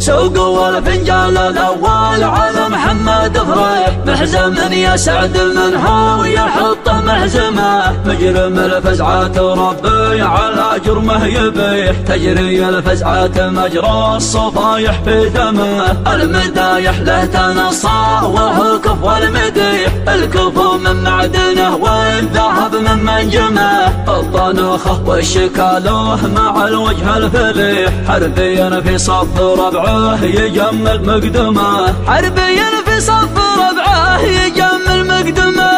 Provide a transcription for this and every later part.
سوق والفنجان الأول على محمد فريح، محزم يا سعد منها ويحطه محزمه، مجرم الفزعات ربي على جرمه يبيح، تجري الفزعات مجرى الصفايح في دمه، المدايح له تنصى وهو كفو المديح، الكفو من معدنه والذهب من منجمه، الطنخه والشكاله مع الوجه الفليح، حربيا في صف ربعه يجمل مقدمه، حربيا في صف ربعه يجمل مقدمه.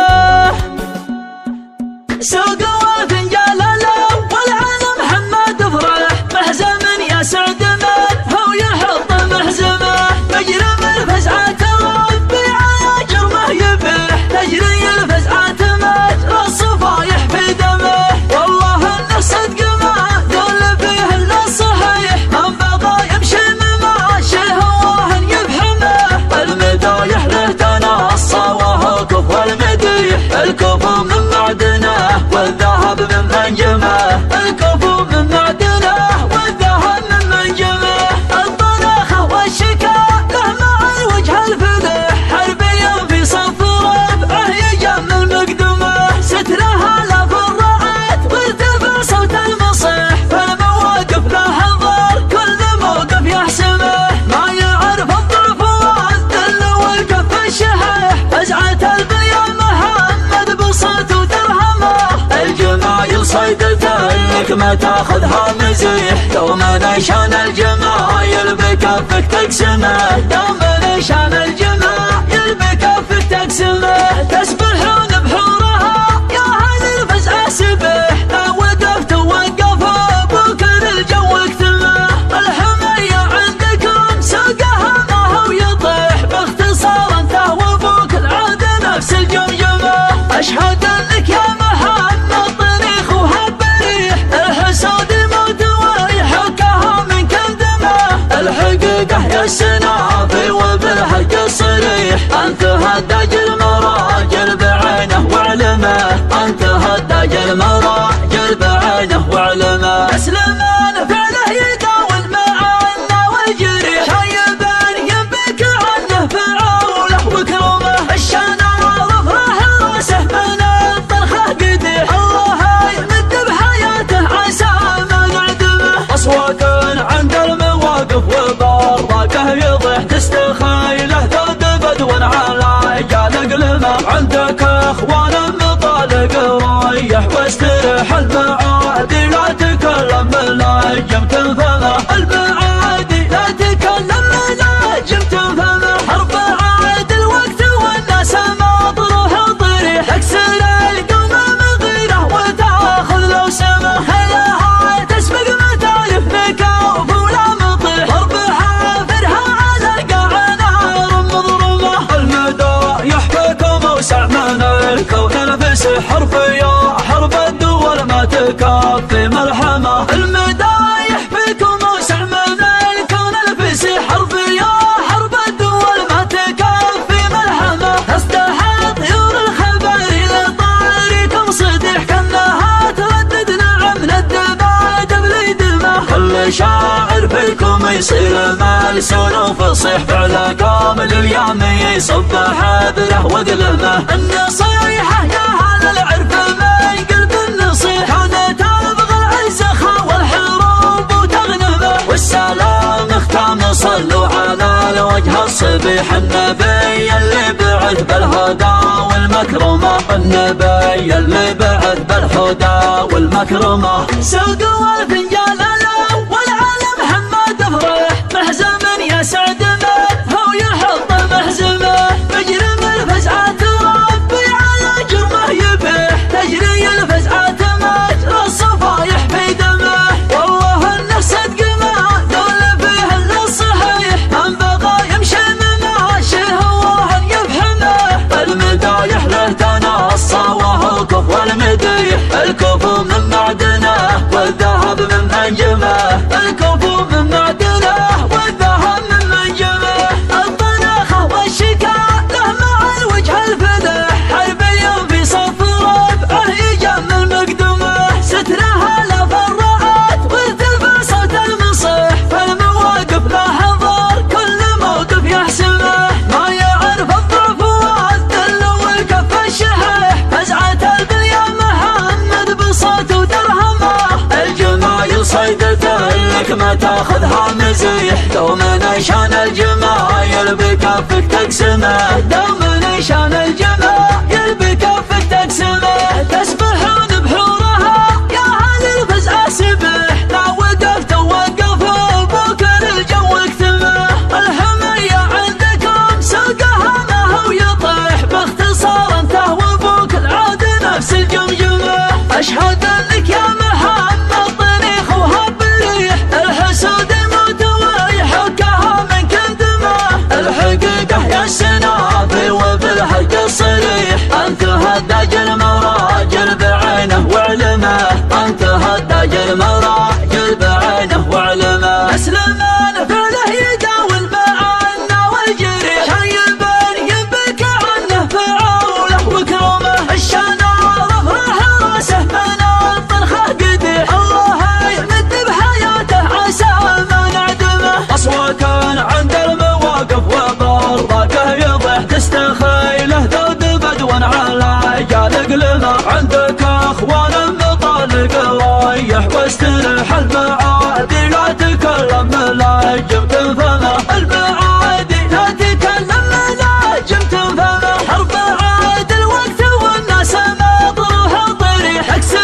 سوق والفنجان الأول على محمد فريح، محزم يا سعد منه ويحط محزمه، مجرم الفزعات ربي على جرمه يبيح، تجري الفزعات مجرى الصفايح في دمه، والله انه صدق ما قال فيه الا الصحيح، من بغى يمشي مماشيه وهن يفحمه، المدايح له تنصى وهو كفو المديح، الكفو من معدنه والذهب من منجمه، الكفو من معدنه والذهب من منجمه، الطناخه والشكاله مع الوجه الفليح، حربيا في صف ربعه يجمل مقدمه، سترها لا فرعت وارتفع صوت المصيح، فالمواقف له انظار كل موقف يحسمه، ما يعرف الضعف والذل والكف الشحيح، فزعة البيان محمد بصوت وترهمه، الجمايل صيدته انك ما تاخذها مزيح، دوم نشان الجمايل بكفك تقسمه، دوم نشان الجمايل بكفك تقسمه، تسبحون بحورها يا اهل الفزعه سبح، لا وقفت ووقف بكر الجو اكتمه، الحميه عندكم سوقها ما هو يطيح، باختصار انت وابوك العاد نفس الجمجمه، اشهد انك يا محمد طريق وهب ريح، الحسود موت ويحكها من كندمه، الحقيقه يا السنافي وبالحق الصريح، انت هداج المراجل بعينه وعلمه، انت هداج المراجل بعينه وعلمه، تسلمان فعله يداول معنا والجريح، شايبان ينبك عنه فعوله وكرمه، الشنار ظفره راسه من الطرخه قديح، الله يمد بحياته عسى ما نعدمه، اصوات عند المواقف وبراقه يضيح، تستخيله ذود بدو على جال قلمه، عندك اخوان مطالق ريح واستريح، المعادي لا تكلم مناجم تنفمه، المعادي لا تكلم مناجم تنفمه، حرب عاد الوقت والناس مطروح ضريح، تكسر القوم مغيره وتاخذ لو سمه، خلها تسبق متالف بكوف ولا مطيح، ضرب حافرها على قاع نار مضرمه، المدايح بكم اوسع من الكون الفسح، حرف يا حرب الدول ما تكفي ملحمه، المدايح بكم اوسع من الكون الفسح، حرف يا حرب الدول ما تكفي ملحمه، تستحى طيور الخبر لطاركم صديح، كانها تردد نعم للدباد بليدمه، كل شاعر فيكم يصير ملسون وفصيح، فعلكم لليوم يصب حبله وقلمه، النصيحه يا هذا العرف من قلب النصيحه، تبغى العزخه والحروب وتغنمه، والسلام اختام صلوا على الوجه الصبيح، النبي اللي بعث بالهدى والمكرمه، النبي اللي بعث بالهدى والمكرمه، سوق والفنجان الأول على محمد فريح، محزم يا سعد منه ويحط محزمه، مجرم الفزعات ربي على جرمه يبيح، تجري الفزعات مجرى الصفايح في دمه، والله انه صدق ما قال فيه الا الصحيح، من بغى يمشي مماشيه وهن يفحمه، المدايح له تنصى وهو كفو المديح، الكفو من معدنه والذهب من تاخذها مزيح، دوم نشان الجمايل بكفك تقسمه، دوم نشان الجمايل بكفك تقسمه. تسبحون بحورها يا اهل الفزعه سبح، لا وقف توقف بكر الجو اكتمه. الحميه عندكم سوقها ما هو يطيح، باختصار انته وابوك العاد نفس الجمجمه. اشهد انك يا محمد طريق وهب ريح، الحسود يموت ويحكها من كندمه. الحقيقه يا السنابي وبالحق الصريح، انت هداج المراجل بعينه وعلمه، انت هداج المراجل بعينه وعلمه. اسلمان فعله يداوي المعنى والجريح، شيبا ينبكى عنه فعوله وكرمه. الشنار افرح راسه من الطرخه قديح، الله يمد بحياته عسى ما نعدمه. اصوات عند المواقف وبرقه يضح، تستخيله ذود بدو على جال قلمه. عندك اخوان مطالق رايح واسترح، المعادي لا تكلم ملاجم تنفمه، المعادي لا تكلم ملاجم تنفمه. حرب عاد الوقت والناس مطروح ضريح، اكسر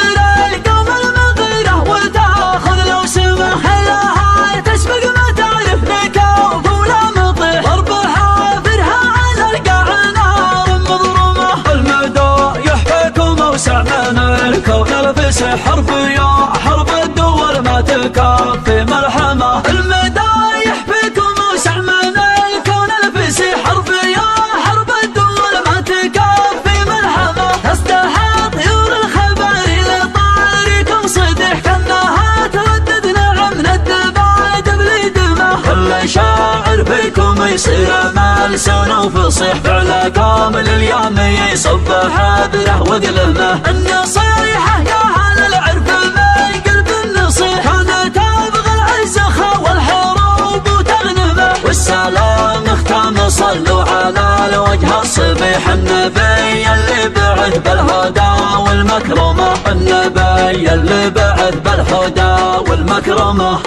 القوم المغيره وتاخذ لو سمه. خلاها تسبق ما تعرف نكوف ولا مطيح، ضرب حافرها على القاع نار مضرومه. المدى يحفيكم اوسع من الكون الفسح، حرب يا حرب الدول ما تكفي ملحمه. المدى يحفيكم اوسع من الكون الفسح، حرب يا حرب الدول ما تكفي ملحمه. تستحى طيور الخبر لطاركم صدح، كانها تردد نعم ندبعد بلدمه. كل شاعر فيكم يصير ملسون وفصيح، فعلكم لليوم يصب حبره وقلمه. النصيحه يا اهل العرف من قلب النصيح، كانت تبغى العزخه والحروب وتغنمه. والسلام اختم صلوا على الوجه الصبيح، النبي اللي بعث بالهدى والمكرمه، النبي اللي بعث بالهدى والمكرمه.